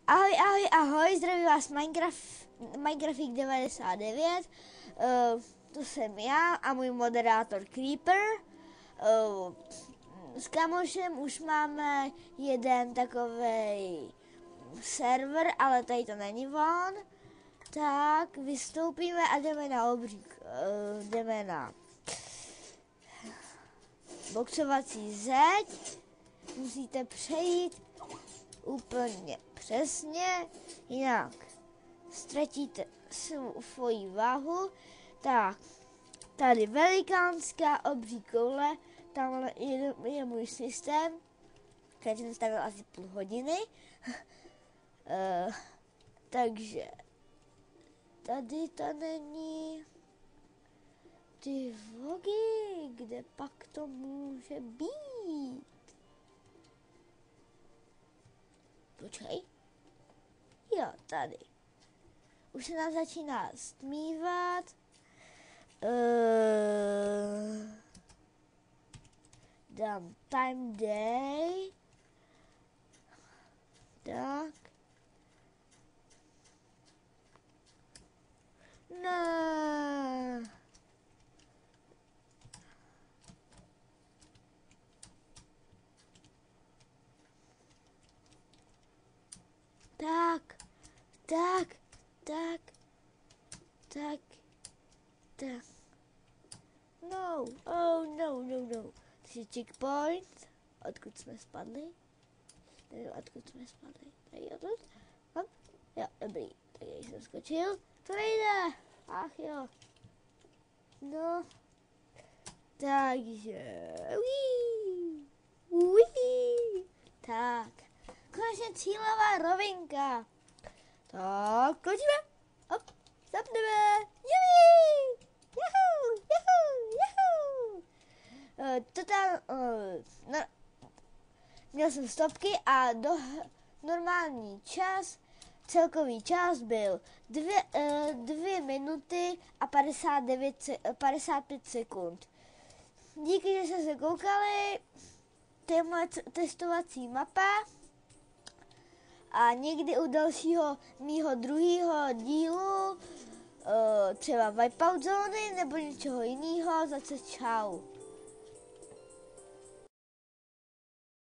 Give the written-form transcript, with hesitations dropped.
Ahoj, ahoj, ahoj, zdraví vás Minecraftik 99, to jsem já a můj moderátor Creeper. S kamošem už máme jeden takovej server, ale tady to není on. Tak vystoupíme a jdeme na obřík, jdeme na boxovací zeď, musíte přejít úplně přesně, jinak ztratíte svoji váhu. Tak, tady velikánská obří koule, tamhle je můj systém, který jsem stavil asi půl hodiny. Takže tady to není. Ty vogy, kde pak to může být? Počkej. Jo, tady. Už se nám začíná stmívat. Dám time day. Tak. No. Tak. No, oh no. This is checkpoint. Odkud jsme spadli? Nevím, odkud jsme spadli. Tady odkud? Hop. Jo, dobrý. Tady jsem skočil. To nejde. Ach jo. No. Takže. Uí. Tak. Konečně cílová rovinka. Tak, končíme. Hop, zapneme. Juhu. Měl jsem stopky a normální čas, celkový čas byl 2 minuty a 55 sekund. Díky, že jste se koukali, téma testovací mapa a někdy u dalšího mýho druhého dílu třeba Wipeout zóny nebo něčeho jiného, zase čau.